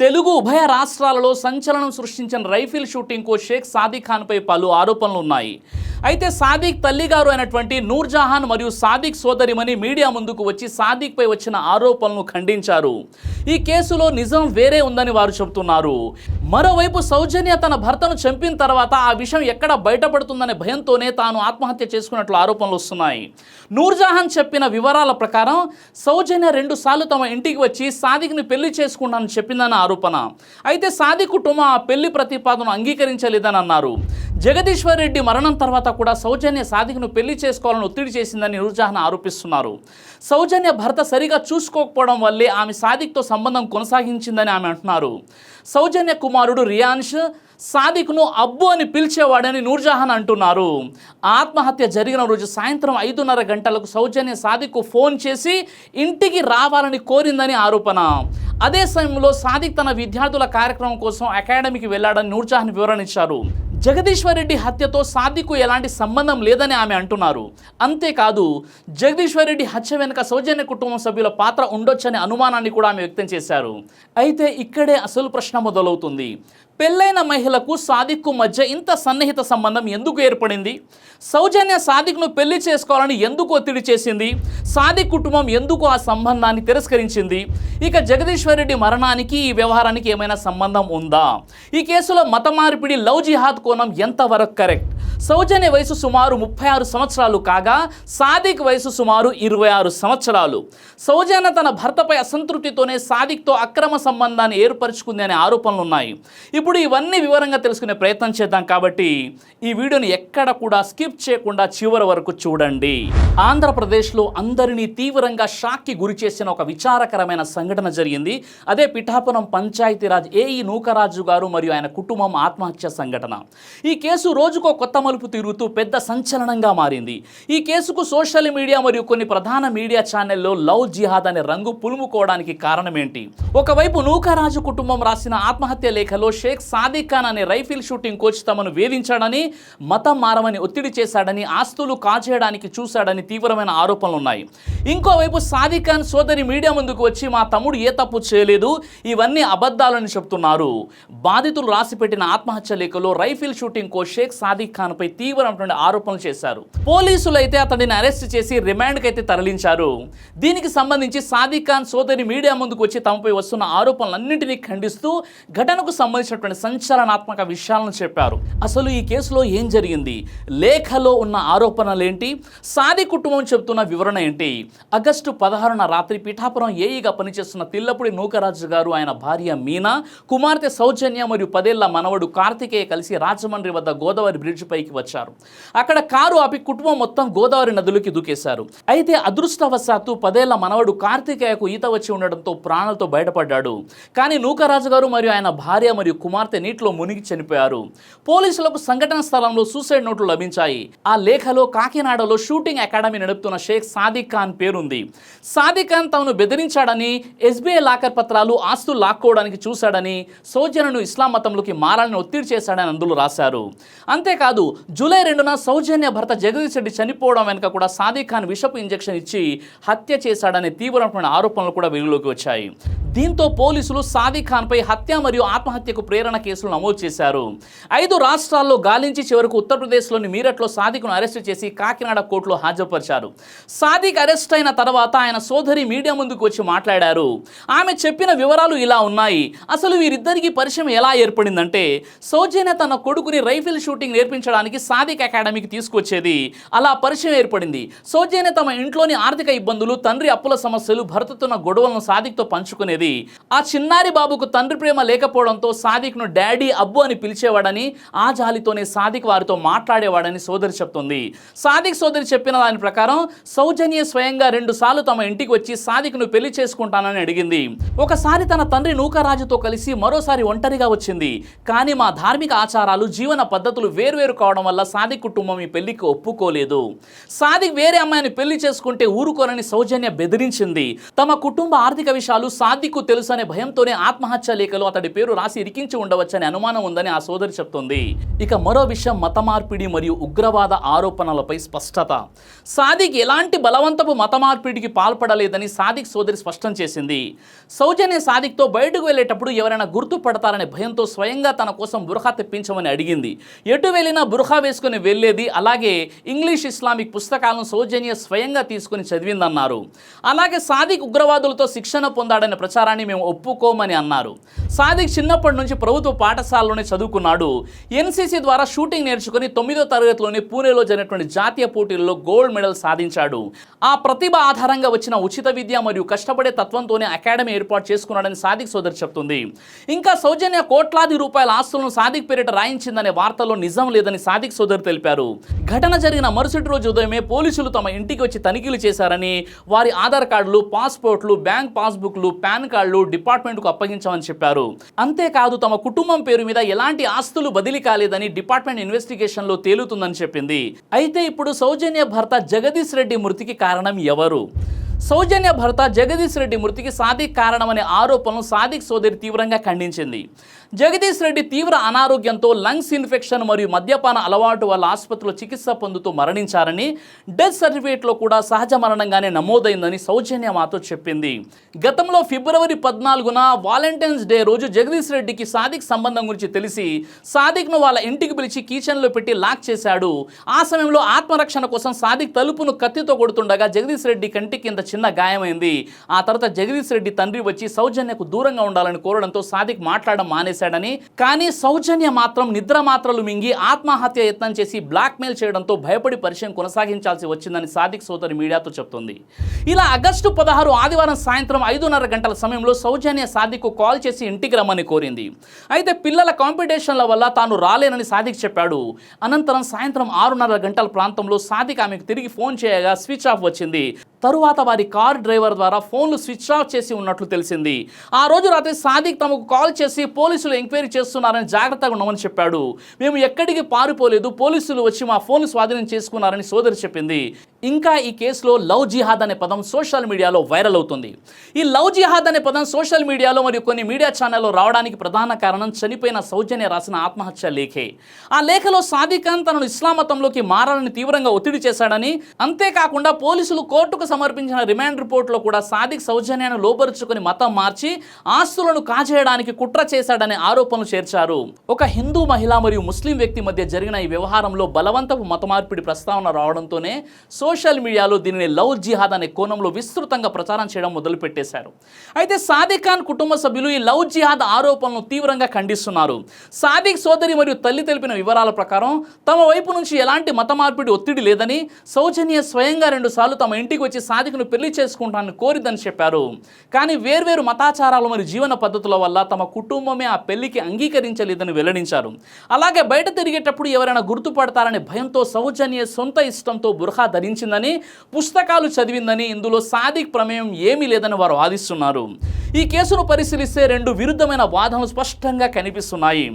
తెలుగు ఉభయ రాష్ట్రాలలో సంచలనం సృష్టించిన రైఫిల్ షూటింగ్కు షేక్ సాదిక్ ఖాన్పై పలు ఆరోపణలు ఉన్నాయి. అయితే సాదిక్ తల్లిగారు అయినటువంటి నూర్జహాన్ మరియు సాదిక్ సోదరిమణి మీడియా ముందుకు వచ్చి సాదిక్పై వచ్చిన ఆరోపణలను ఖండించారు. ఈ కేసులో నిజం వేరే ఉందని వారు చెబుతున్నారు. మరోవైపు సౌజన్య తన భర్తను చంపిన తర్వాత ఆ విషయం ఎక్కడ బయటపడుతుందనే భయంతోనే తాను ఆత్మహత్య చేసుకున్నట్లు ఆరోపణలు వస్తున్నాయి. నూర్జహాన్ చెప్పిన వివరాల ప్రకారం సౌజన్య 2 సార్లు తమ ఇంటికి వచ్చి సాదిక్ని పెళ్లి చేసుకుంటానని చెప్పిందన్న ఆరోపణ. అయితే సాదిక్ కుటుంబం ఆ పెళ్లి ప్రతిపాదన అంగీకరించలేదని అన్నారు. జగదీశ్వర్ రెడ్డి మరణం తర్వాత కూడా సౌజన్య సాదిక్ను పెళ్లి చేసుకోవాలని ఒత్తిడి చేసిందని నూర్జహాన్ ఆరోపిస్తున్నారు. సౌజన్య భర్త సరిగా చూసుకోకపోవడం వల్లే ఆమె సాదిక్తో సంబంధం కొనసాగించిందని ఆమె అంటున్నారు. సౌజన్య కుమారుడు రియాన్ష్ సాదిక్ను అబ్బు అని పిలిచేవాడని నూర్జహాన్ అంటున్నారు. ఆత్మహత్య జరిగిన రోజు సాయంత్రం 5:30 గంటలకు సౌజన్య సాదిక్కు ఫోన్ చేసి ఇంటికి రావాలని కోరిందని ఆరోపణ. అదే సమయంలో సాదిక్ తన విద్యార్థుల కార్యక్రమం కోసం అకాడమీకి వెళ్లాడని నూర్జహాన్ వివరణ ఇచ్చారు. జగదీశ్వర్ రెడ్డి హత్యతో సాదిక్కు ఎలాంటి సంబంధం లేదని ఆమె అంటున్నారు. అంతేకాదు జగదీశ్వర్ రెడ్డి హత్య వెనుక సౌజన్య కుటుంబం సభ్యుల పాత్ర ఉండొచ్చనే అనుమానాన్ని కూడా ఆమె వ్యక్తం చేశారు. అయితే ఇక్కడే అసలు ప్రశ్న మొదలవుతుంది. పెళ్ళైన మహిళకు సాదిక్కు మధ్య ఇంత సన్నిహిత సంబంధం ఎందుకు ఏర్పడింది? సౌజన్య సాదిక్ను పెళ్లి చేసుకోవాలని ఎందుకు ఒత్తిడి చేసింది? సాదిక్ కుటుంబం ఎందుకు ఆ సంబంధాన్ని తిరస్కరించింది? ఇక జగదీశ్వర్ రెడ్డి మరణానికి ఈ వ్యవహారానికి ఏమైనా సంబంధం ఉందా? ఈ కేసులో మత మార్పిడి లవ్ జిహాద్ కోణం ఎంతవరకు కరెక్ట్? సౌజన్య వయసు సుమారు 36 సంవత్సరాలు కాగా సాదిక్ వయసు సుమారు 26 సంవత్సరాలు. సౌజన్య తన భర్తపై అసంతృప్తితోనే సాదిక్తో అక్రమ సంబంధాన్ని ఏర్పరచుకుంది అనే ఆరోపణలు ఉన్నాయి. ఇప్పుడు ఇవన్నీ వివరంగా తెలుసుకునే ప్రయత్నం చేద్దాం. కాబట్టి ఈ వీడియోని ఎక్కడ కూడా స్కిప్ చేయకుండా చివరి వరకు చూడండి. ఆంధ్రప్రదేశ్లో అందరినీ తీవ్రంగా షాక్కి గురి చేసిన ఒక విచారకరమైన సంఘటన జరిగింది. అదే పిఠాపురం పంచాయతీరాజ్ ఏఈ నూకరాజు గారు మరియు ఆయన కుటుంబం ఆత్మహత్య సంఘటన. ఈ కేసు రోజుకో కొత్త మలుపు తిరుగుతూ పెద్ద సంచలనంగా మారింది. ఈ కేసుకు సోషల్ మీడియా మరియు కొన్ని ప్రధాన మీడియా ఛానల్లో లవ్ జిహాద్ అనే రంగు పులుముకోవడానికి కారణం ఏంటి? ఒకవైపు నూకరాజు కుటుంబం రాసిన ఆత్మహత్య లేఖలో షేక్ సాదిక్ ఖాన్ అనే రైఫిల్ షూటింగ్ కోచ్ తమను వేధించాడని, మతం మారమని ఒత్తిడి చేశాడని, ఆస్తులు కాజేయడానికి చూశాడని తీవ్రమైన ఆరోపణలు ఉన్నాయి. ఇంకోవైపు సాదిక్ ఖాన్ సోదరి మీడియా ముందుకు వచ్చి మా తమ్ముడు ఏ తప్పు చేయలేదు, ఇవన్నీ అబద్ధాలని చెప్తున్నారు. బాధితులు రాసిపెట్టిన ఆత్మహత్య లేఖలో rifle shooting coach Sheikh Sadiq Khan పై తీవ్రమైన ఆరోపణలు చేశారు. పోలీసులు అయితే అతడిని అరెస్ట్ చేసి రిమాండ్కి అయితే తరలించారు. దీనికి సంబంధించి సాదిక్ ఖాన్ సోదరి మీడియా ముందుకు వచ్చి తమపై వస్తున్న ఆరోపణలన్నింటినీ ఖండిస్తూ ఘటనకు సంబంధించినటువంటి సంచలనాత్మక విషయాలను చెప్పారు. అసలు ఈ కేసులో ఏం జరిగింది? లేఖలో ఉన్న ఆరోపణలు ఏంటి? సాదిక్ కుటుంబం చెబుతున్న వివరణ ఏంటి? ఆగస్టు 16న రాత్రి పిఠాపురం ఏఈగా పనిచేస్తున్న తిల్లపూడి నూకరాజు గారు, ఆయన భార్య మీనా, కుమార్తె సౌజన్య మరియు 10 ఏళ్ల మనవడు కార్తికేయ కలిసి రాజమండ్రి వద్ద గోదావరి బ్రిడ్జ్ పైకి వచ్చారు. అక్కడ కారు ఆపి కుటుంబం మొత్తం గోదావరి నదులకి దూకేశారు. అయితే అదృష్టవశాత్తు 10 ఏళ్ల మనవడు కార్తికేయకు ఈత వచ్చి ఉండడంతో ప్రాణాలతో బయటపడ్డాడు. కానీ నూకరాజు గారు మరియు ఆయన భార్య మరియు కుమార్తె నీటిలో మునిగి చనిపోయారు. పోలీసులకు సంఘటన స్థలంలో సూసైడ్ నోట్లు లభించాయి. ఆ లేఖలో కాకినాడలో షూటింగ్ అకాడమీ నడుపుతున్న షేక్ సాదిక్ ఖాన్ పేరుంది. సాదిక్ ఖాన్ తమను బెదిరించాడని, ఎస్బీఐ లాకర్ పత్రాలు, ఆస్తులు లాక్కోవడానికి చూశాడని, సౌజన్యను ఇస్లాం మతంలోకి మారాలని ఒత్తిడి చేశాడని అందులో రాశారు. అంతేకాదు జూలై 2న సౌజన్య భర్త జగదీష్ రెడ్డి చనిపోవడం వెనుక కూడా సాదిక్ ఖాన్ విషపు ఇంజెక్షన్ ఇచ్చి హత్య చేశాడనే తీవ్రమైన ఆరోపణలు కూడా వెలుగులోకి వచ్చాయి. దీంతో పోలీసులు సాదిక్ ఖాన్పై హత్య మరియు ఆత్మహత్యకు ప్రేరణ కేసులు నమోదు చేశారు. 5 రాష్ట్రాల్లో గాలించి చివరకు ఉత్తరప్రదేశ్లోని మీరట్లో సాదిక్ను అరెస్టు చేసి కాకినాడ కోర్టులో హాజరుపరిచారు. సాదిక్ అరెస్ట్ అయిన తర్వాత ఆయన సోదరి మీడియా ముందుకు వచ్చి మాట్లాడారు. ఆమె చెప్పిన వివరాలు ఇలా ఉన్నాయి. అసలు వీరిద్దరికీ పరిచయం ఎలా ఏర్పడిందంటే, సౌజన్య తన కొడుకుని రైఫిల్ షూటింగ్ నేర్పించడానికి సాదిక్ అకాడమీకి తీసుకొచ్చేది. అలా పరిచయం ఏర్పడింది. సౌజన్య తమ ఇంట్లోని ఆర్థిక ఇబ్బందులు, తండ్రి అప్పుల సమస్యలు, భర్తతున్న గొడవలను సాదిక్తో పంచుకునేది. ఆ చిన్నారి బాబుకు తండ్రి ప్రేమ లేకపోవడంతో సాదిక్ను డాడీ, అబ్బు అని పిలిచేవాడని, ఆ జాలితోనే సాదిక్ వారితో మాట్లాడేవాడని సోదరి చెప్తుంది. సాదిక్ సోదరి చెప్పిన దాని ప్రకారం సౌజన్య స్వయంగా 2 సార్లు తమ ఇంటికి వచ్చి సాదిక్ను పెళ్లి చేసుకుంటానని అడిగింది. ఒకసారి తన తండ్రి నూకరాజుతో కలిసి, మరోసారి ఒంటరిగా వచ్చింది. కానీ మా ధార్మిక ఆచారాలు, జీవన పద్ధతులు వేర్వేరు కావడం కావడం వల్ల సాదిక్ కుటుంబం ఈ పెళ్లికి ఒప్పుకోలేదు. సాదిక్ వేరే అమ్మాయిని పెళ్లి చేసుకుంటే ఊరుకోనని సౌజన్య బెదిరించింది. తమ కుటుంబ ఆర్థిక విషయాలు సాదిక్కు తెలుసు అనే భయంతోనే ఆత్మహత్య లేఖలు అతడి పేరు రాసి ఇరికించి ఉండవచ్చనే అనుమానం ఉందని ఆ సోదరి చెప్తోంది. ఇక మరో విషయం మత మార్పిడి మరియు ఉగ్రవాద ఆరోపణలపై స్పష్టత. సాదిక్ ఎలాంటి బలవంతపు మత మార్పిడికి పాల్పడలేదని సాదిక్ సోదరి స్పష్టం చేసింది. సౌజన్య సాదిక్తో బయటకు వెళ్ళేటప్పుడు ఎవరైనా గుర్తుపడతారనే భయంతో స్వయంగా తన కోసం బుర్ఖా తెప్పించమని అడిగింది. ఎటు వెళ్ళినా బుర్ఖా వేసుకుని వెళ్ళేది. అలాగే ఇంగ్లీష్ ఇస్లామిక్ పుస్తకాలను సౌజన్య స్వయంగా తీసుకుని చదివిందన్నారు. అలాగే సాదిక్ ఉగ్రవాదులతో శిక్షణ పొందాడనే ప్రచారాన్ని మేము ఒప్పుకోమని అన్నారు. సాదిక్ చిన్నప్పటి నుంచి ప్రభుత్వ పాఠశాలలోనే చదువుకున్నాడు. ఎన్సీసీ ద్వారా షూటింగ్ నేర్చుకుని 9వ తరగతిలోని పూణేలో జరిగినటువంటి జాతీయ పోటీల్లో గోల్డ్ మెడల్ సాధించాడు. ఆ ప్రతిభ ఆధారంగా వచ్చిన ఉచిత విద్య మరియు కష్టపడే తత్వంతోనే అకాడమీ ఏర్పాటు చేసుకున్నాడని సాదిక్ సోదరి చెప్తుంది. ఇంకా సౌజన్య కోట్లాది రూపాయల ఆస్తులను సాదిక్ పేరిట రాయించిందనే వార్తల్లో నిజం లేదని సాదిక్ సోదరి తెలిపారు. ఘటన జరిగిన మరుసటి రోజు ఉదయమే పోలీసులు తమ ఇంటికి వచ్చి తనిఖీలు చేశారని, వారి ఆధార్ కార్డులు, పాస్పోర్ట్లు, బ్యాంక్ పాస్బుక్లు, పాన్ కార్డులు డిపార్ట్మెంట్కు అప్పగించామని చెప్పారు. అంతేకాదు తమ కుటుంబం పేరు మీద ఎలాంటి ఆస్తులు బదిలీ కాలేదని డిపార్ట్మెంట్ ఇన్వెస్టిగేషన్లో తేలుతుందని చెప్పింది. అయితే ఇప్పుడు సౌజన్య భర్త జగదీష్ రెడ్డి మృతికి కారణం ఎవరు? సౌజన్య భర్త జగదీష్ రెడ్డి మృతికి సాదిక్ కారణమనే ఆరోపణలు సాదిక్ సోదరి తీవ్రంగా ఖండించింది. జగదీష్ రెడ్డి తీవ్ర అనారోగ్యంతో లంగ్స్ ఇన్ఫెక్షన్ మరియు మద్యపాన అలవాటు వల్ల ఆసుపత్రిలో చికిత్స పొందుతూ మరణించారని, డెత్ సర్టిఫికేట్లో కూడా సహజ మరణంగానే నమోదైందని సౌజన్య మాతో చెప్పింది. గతంలో ఫిబ్రవరి 14న వాలంటైన్స్ డే రోజు జగదీష్ రెడ్డికి సాదిక్ సంబంధం గురించి తెలిసి సాదిక్ను వాళ్ళ ఇంటికి పిలిచి కిచెన్లో పెట్టి లాక్ చేశాడు. ఆ సమయంలో ఆత్మరక్షణ కోసం సాదిక్ తలుపును కత్తితో కొడుతుండగా జగదీష్ రెడ్డి కంటి కింద చిన్న గాయమైంది. ఆ తర్వాత జగదీష్ రెడ్డి తండ్రి వచ్చి సౌజన్యకు దూరంగా ఉండాలని కోరడంతో సాదిక్ మాట్లాడడం మానేశాడని, కానీ సౌజన్య మాత్రం నిద్ర మాత్రలు మింగి ఆత్మహత్య యత్నం చేసి బ్లాక్మెయిల్ చేయడంతో భయపడి పరిచయం కొనసాగించాల్సి వచ్చిందని సాదిక్ సోదరి మీడియాతో చెప్తుంది. ఇలా ఆగస్టు 16 ఆదివారం సాయంత్రం 5:30 గంటల సమయంలో సౌజన్య సాదిక్కు కాల్ చేసి ఇంటికి రమ్మని కోరింది. అయితే పిల్లల కాంపిటీషన్ల వల్ల తాను రాలేనని సాదిక్ చెప్పాడు. అనంతరం సాయంత్రం 6:30 గంటల ప్రాంతంలో సాదిక్ ఆమెకు తిరిగి ఫోన్ చేయగా స్విచ్ ఆఫ్ వచ్చింది. తరువాత వారి కార్ డ్రైవర్ ద్వారా ఫోన్లు స్విచ్ ఆఫ్ చేసి ఉన్నట్లు తెలిసింది. ఆ రోజు రాత్రి సాదిక్ తమకు కాల్ చేసి పోలీసులు ఎంక్వైరీ చేస్తున్నారని జాగ్రత్తగా ఉండమని చెప్పాడు. మేము ఎక్కడికి పారిపోలేదు, పోలీసులు వచ్చి మా ఫోన్లు స్వాధీనం చేసుకున్నారని సోదరి చెప్పింది. ఇంకా ఈ కేసులో లవ్ జిహాద్ అనే పదం సోషల్ మీడియాలో వైరల్ అవుతుంది. ఈ లవ్ జిహాద్ అనే పదం సోషల్ మీడియాలో మరియు కొన్ని మీడియా ఛానల్లో రావడానికి ప్రధాన కారణం చనిపోయిన సౌజన్య రాసిన ఆత్మహత్య లేఖే. ఆ లేఖలో సాదిక్ ఖాన్ తనను ఇస్లాం మతంలోకి మారాలని తీవ్రంగా ఒత్తిడి చేశాడని, అంతేకాకుండా పోలీసులు కోర్టుకు సమర్పించిన రిమాండ్ రిపోర్ట్లో కూడా సాదిక్ సౌజన్యను లోబరుచుకుని మతం మార్చి ఆస్తులను కాజేయడానికి కుట్ర చేశాడనే ఆరోపణలు చేర్చారు. ఒక హిందూ మహిళ మరియు ముస్లిం వ్యక్తి మధ్య జరిగిన ఈ వ్యవహారంలో బలవంతపు మత మార్పిడి ప్రస్తావన రావడంతోనే సోషల్ మీడియాలో దీనిని లవ్ జిహాద్ అనే కోణంలో విస్తృతంగా ప్రచారం చేయడం మొదలుపెట్టేశారు. అయితే సాదిక్ ఖాన్ కుటుంబ సభ్యులు ఈ లవ్ జిహాద్ ఆరోపణలను తీవ్రంగా ఖండిస్తున్నారు. సాదిక్ సోదరి మరియు తల్లి తెలిపిన వివరాల ప్రకారం తమ వైపు నుంచి ఎలాంటి మత మార్పిడి ఒత్తిడి లేదని, సౌజన్య స్వయంగా 2 సార్లు తమ ఇంటికి వచ్చి సాదిక్ను పెళ్లి చేసుకుంటానని కోరిద్దని చెప్పారు. కానీ వేర్వేరు మతాచారాలు మరియు జీవన పద్ధతుల వల్ల తమ కుటుంబమే ఆ పెళ్లికి అంగీకరించలేదని వెల్లడించారు. అలాగే బయట తిరిగేటప్పుడు ఎవరైనా గుర్తుపడతారనే భయంతో సౌజన్య సొంత ఇష్టంతో బుర్ఖా ధరించిందని, పుస్తకాలు చదివిందని, ఇందులో సాదిక్ ప్రమేయం ఏమీ లేదని వారు వాదిస్తున్నారు. ఈ కేసును పరిశీలిస్తే 2 విరుద్ధమైన వాదనలు స్పష్టంగా కనిపిస్తున్నాయి.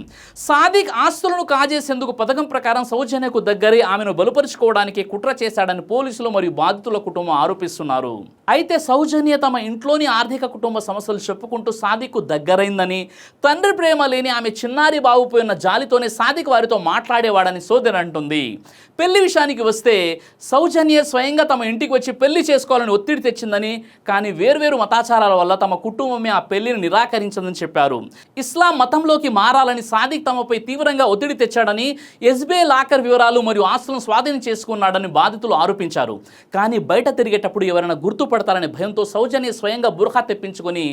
సాదిక్ ఆస్తులను కాజేసేందుకు పథకం ప్రకారం సౌజన్యకు దగ్గరే ఆమెను బలుపరుచుకోవడానికి కుట్ర చేశాడని పోలీసులు మరియు బాధితుల కుటుంబం ఆరోపిస్తున్నారు. అయితే సౌజన్య తమ ఇంట్లోని ఆర్థిక కుటుంబ సమస్యలు చెప్పుకుంటూ సాదిక్కు దగ్గరైందని, తండ్రి ప్రేమ లేని ఆమె చిన్నారి బాగుపోయిన జాలితోనే సాదిక్ వారితో మాట్లాడేవాడని సోదరి అంటుంది. పెళ్లి విషయానికి వస్తే సౌజన్య స్వయంగా తమ ఇంటికి వచ్చి పెళ్లి చేసుకోవాలని ఒత్తిడి తెచ్చిందని, కానీ వేర్వేరు మతాచారాల వల్ల తమ కుటుంబమే ఆ పెళ్లిని నిరాకరించిందని చెప్పారు. ఇస్లాం మతంలోకి మారాలని సాదిక్ తమపై తీవ్రంగా ఒత్తిడి తెచ్చాడని, ఎస్బీఐ లాకర్ వివరాలు మరియు ఆస్తులను స్వాధీనం చేసుకున్నాడని బాధితులు ఆరోపించారు. కానీ బయట తిరిగేటప్పుడు ఎవరైనా గుర్తుపడతారనే భయంతో సౌజన్య స్వయంగా బుర్ఖా తెప్పించుకొని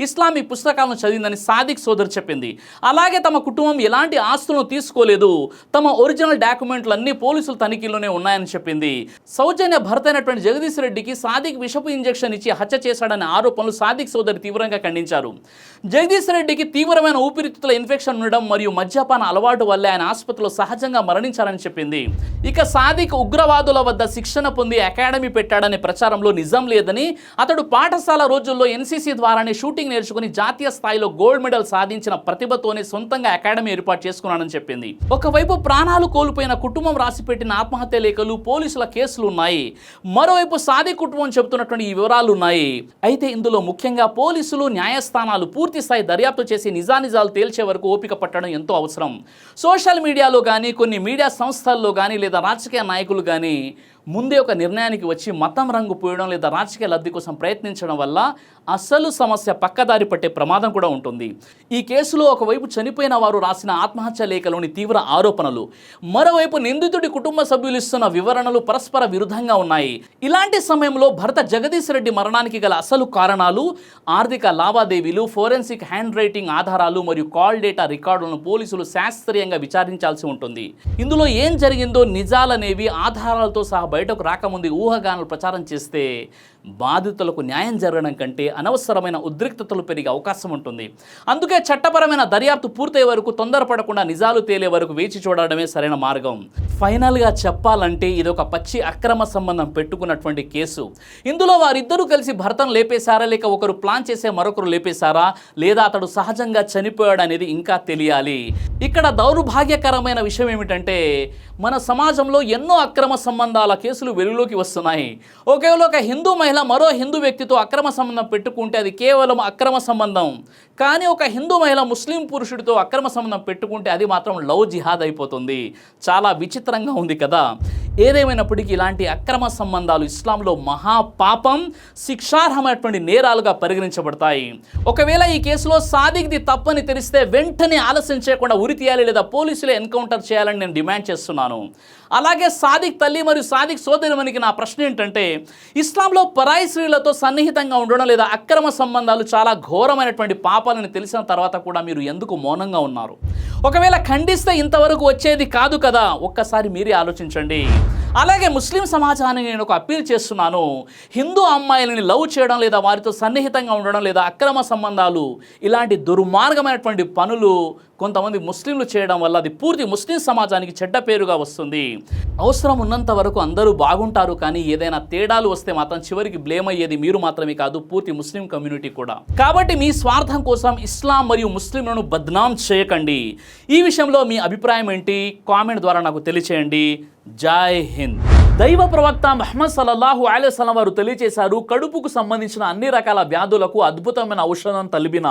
ఇస్లామిక్ పుస్తకాలను చదివిందని సాదిక్ సోదరి చెప్పింది. అలాగే తమ కుటుంబం ఎలాంటి ఆస్తులను తీసుకోలేదు, తమ ఒరిజినల్ డాక్యుమెంట్లన్నీ పోలీసుల తనిఖీలోనే ఉన్నాయని చెప్పింది. సౌజన్య భర్త అయినటువంటి జగదీష్ రెడ్డికి సాదిక్ విషపు ఇంజెక్షన్ ఇచ్చి హత్య చేశాడనే ఆరోపణలు సాదిక్ సోదరి తీవ్రంగా ఖండించారు. జగదీష్ రెడ్డికి తీవ్రమైన ఊపిరితిత్తుల ఇన్ఫెక్షన్ ఉండడం మరియు మద్యపాన అలవాటు వల్లే ఆయన ఆసుపత్రిలో సహజంగా మరణించారని చెప్పింది. ఇక సాదిక్ ఉగ్రవాదుల వద్ద శిక్షణ పొంది అకాడమీ పెట్టాడనే ప్రచారంలో నిజం లేదని, అతడు పాఠశాల రోజుల్లో ఎన్సీసీ ద్వారానే షూటింగ్ నేర్చుకుని జాతీయ స్థాయిలో గోల్డ్ మెడల్ సాధించిన ప్రతిభతోనే సొంతంగా అకాడమీ ఏర్పాటు చేసుకున్నాడని చెప్పింది. ఒకవైపు ప్రాణాలు కోల్పోయిన కుటుంబం రాసిపెట్టిన ఆత్మహత్య లేఖలు, పోలీసుల కేసులు ఉన్నాయి. మరోవైపు సాదిక్ కుటుంబం చెబుతున్నటువంటి ఈ వివరాలు ఉన్నాయి. అయితే ఇందులో ముఖ్యంగా పోలీసులు, న్యాయస్థానాలు పూర్తి స్థాయి దర్యాప్తు చేసి నిజానిజాలు తేల్చే వరకు ఓపిక పట్టడం ఎంతో అవసరం. సోషల్ మీడియాలో కానీ, కొన్ని మీడియా సంస్థల్లో కానీ లేదా రాజకీయ నాయకులు కానీ ముందే ఒక నిర్ణయానికి వచ్చి మతం రంగు పూయడం లేదా రాజకీయ లబ్ధి కోసం ప్రయత్నించడం వల్ల అసలు సమస్య పక్కదారి పట్టే ప్రమాదం కూడా ఉంటుంది. ఈ కేసులో ఒకవైపు చనిపోయిన వారు రాసిన ఆత్మహత్య లేఖలోని తీవ్ర ఆరోపణలు, మరోవైపు నిందితుడి కుటుంబ సభ్యులు ఇస్తున్న వివరణలు పరస్పర విరుద్ధంగా ఉన్నాయి. ఇలాంటి సమయంలో భర్త జగదీష్ రెడ్డి మరణానికి గల అసలు కారణాలు, ఆర్థిక లావాదేవీలు, ఫోరెన్సిక్ హ్యాండ్ రైటింగ్ ఆధారాలు మరియు కాల్ డేటా రికార్డులను పోలీసులు శాస్త్రీయంగా విచారించాల్సి ఉంటుంది. ఇందులో ఏం జరిగిందో నిజాలనేవి ఆధారాలతో సహా బయటకు రాకముందు ఊహాగానాలు ప్రచారం చేస్తే బాధితులకు న్యాయం జరగడం కంటే అనవసరమైన ఉద్రిక్తతలు పెరిగే అవకాశం ఉంటుంది. అందుకే చట్టపరమైన దర్యాప్తు పూర్తయ్యే వరకు తొందరపడకుండా నిజాలు తేలే వరకు వేచి చూడడమే సరైన మార్గం. ఫైనల్గా చెప్పాలంటే ఇది ఒక పచ్చి అక్రమ సంబంధం పెట్టుకున్నటువంటి కేసు. ఇందులో వారిద్దరూ కలిసి భర్తను లేపేశారా, లేక ఒకరు ప్లాన్ చేసే మరొకరు లేపేశారా, లేదా అతడు సహజంగా చనిపోయాడు అనేది ఇంకా తెలియాలి. ఇక్కడ దౌర్భాగ్యకరమైన విషయం ఏమిటంటే మన సమాజంలో ఎన్నో అక్రమ సంబంధాల కేసులు వెలుగులోకి వస్తున్నాయి. ఒకవేళ ఒక హిందూ మహిళ మరో హిందూ వ్యక్తితో అక్రమ సంబంధం పెట్టుకుంటే అది కేవలం అక్రమ సంబంధం. కానీ ఒక హిందూ మహిళ ముస్లిం పురుషుడితో అక్రమ సంబంధం పెట్టుకుంటే అది మాత్రం లవ్ జిహాద్ అయిపోతుంది. చాలా విచిత్రంగా ఉంది కదా. ఏదేమైనప్పటికీ ఇలాంటి అక్రమ సంబంధాలు ఇస్లాంలో మహాపాపం, శిక్షార్హమైనటువంటి నేరాలుగా పరిగణించబడతాయి. ఒకవేళ ఈ కేసులో సాదిక్ది తప్పని తెలిస్తే వెంటనే ఆలస్యం చేయకుండా ఉరి తీయాలి లేదా పోలీసులే ఎన్కౌంటర్ చేయాలని నేను డిమాండ్ చేస్తున్నాను. అలాగే సాదిక్ తల్లి మరియు సాదిక్ సోదరిమణికి నా ప్రశ్న ఏంటంటే, ఇస్లాంలో పరాయి స్త్రీలతో సన్నిహితంగా ఉండడం లేదా అక్రమ సంబంధాలు చాలా ఘోరమైనటువంటి పాపాలని తెలిసిన తర్వాత కూడా మీరు ఎందుకు మౌనంగా ఉన్నారు? ఒకవేళ ఖండిస్తే ఇంతవరకు వచ్చేది కాదు కదా. ఒక్కసారి మీరే ఆలోచించండి. అలాగే ముస్లిం సమాజానికి నేను ఒక అప్పీల్ చేస్తున్నాను. హిందూ అమ్మాయిలని లవ్ చేయడం లేదా వారితో సన్నిహితంగా ఉండడం లేదా అక్రమ సంబంధాలు, ఇలాంటి దుర్మార్గమైనటువంటి పనులు కొంతమంది ముస్లింలు చేయడం వల్ల అది పూర్తి ముస్లిం సమాజానికి చెడ్డ పేరుగా వస్తుంది. అవసరం ఉన్నంత వరకు అందరూ బాగుంటారు, కానీ ఏదైనా తేడాలు వస్తే మాత్రం చివరికి బ్లేమ్ అయ్యేది మీరు మాత్రమే కాదు, పూర్తి ముస్లిం కమ్యూనిటీ కూడా. కాబట్టి మీ స్వార్థం కోసం ఇస్లాం మరియు ముస్లింలను బద్నాం చేయకండి. ఈ విషయంలో మీ అభిప్రాయం ఏంటి? కామెంట్ ద్వారా నాకు తెలియచేయండి. జై హింద్. దైవ ప్రవక్త ముహమ్మద్ సల్లల్లాహు అలైహి వసల్లం వారు తెలియజేశారు, కడుపుకు సంబంధించిన అన్ని రకాల వ్యాధులకు అద్భుతమైన ఔషధం తలిబిన.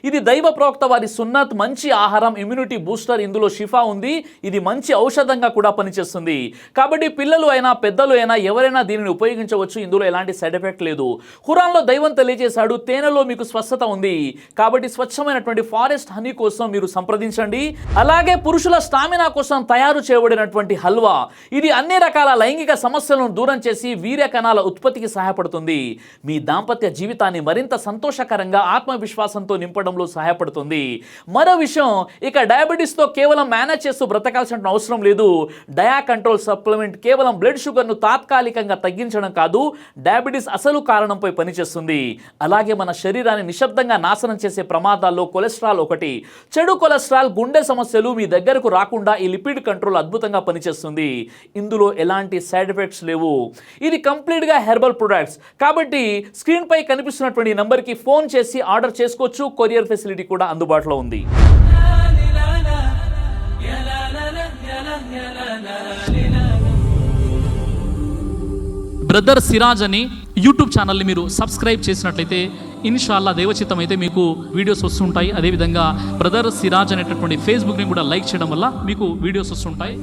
ఇది దైవ ప్రవక్త వారి సున్నత్, మంచి ఆహారం, ఇమ్యూనిటీ బూస్టర్. ఇందులో షిఫా ఉంది. ఇది మంచి ఔషధంగా కూడా పనిచేస్తుంది. కాబట్టి పిల్లలు అయినా పెద్దలు అయినా ఎవరైనా దీనిని ఉపయోగించవచ్చు. ఇందులో ఎలాంటి సైడ్ ఎఫెక్ట్ లేదు. ఖురాన్లో దైవం తెలియజేశాడు, తేనెలో మీకు స్వస్థత ఉంది. కాబట్టి స్వచ్ఛమైనటువంటి ఫారెస్ట్ హనీ కోసం మీరు సంప్రదించండి. అలాగే పురుషుల స్టామినా కోసం తయారు చేయబడినటువంటి హల్వా, ఇది అన్ని రకాల లైంగిక సమస్యలను దూరం చేసి వీర్య కణాల ఉత్పత్తికి సహాయపడుతుంది. మీ దాంపత్య జీవితాన్ని మరింత సంతోషకరంగా, ఆత్మవిశ్వాసంతో నింపడంలో సహాయపడుతుంది. మరో విషయం, ఇక డయాబెటీస్తో కేవలం మేనేజ్ చేస్తూ బ్రతకాల్సిన అవసరం లేదు. డయా కంట్రోల్ సప్లిమెంట్ కేవలం బ్లడ్ షుగర్ను తాత్కాలికంగా తగ్గించడం కాదు, డయాబెటీస్ అసలు కారణంపై పనిచేస్తుంది. అలాగే మన శరీరాన్ని నిశ్శబ్దంగా నాశనం చేసే ప్రమాదాల్లో కొలెస్ట్రాల్ ఒకటి. చెడు కొలెస్ట్రాల్, గుండె సమస్యలు మీ దగ్గరకు రాకుండా ఈ లిపిడ్ కంట్రోల్ అద్భుతంగా పనిచేస్తుంది. ఇందులో ఎలాంటి సైడ్ ఎఫెక్ట్స్ లేవు. ఇది కంప్లీట్గా హెర్బల్ ప్రొడక్ట్స్. కాబట్టి స్క్రీన్ పై కనిపిస్తున్నటువంటి నంబర్కి ఫోన్ చేసి ఆర్డర్ చేసుకోవచ్చు. కొరియర్ ఫెసిలిటీ కూడా అందుబాటులో ఉంది. బ్రదర్ సిరాజ్ అని యూట్యూబ్ ఛానల్ని మీరు సబ్స్క్రైబ్ చేసినట్లయితే ఇన్షాల్లా దైవచిత్తం అయితే మీకు వీడియోస్ వస్తుంటాయి. అదేవిధంగా బ్రదర్ సిరాజ్ అనేటటువంటి ఫేస్బుక్ని కూడా లైక్ చేయడం వల్ల మీకు వీడియోస్ వస్తుంటాయి.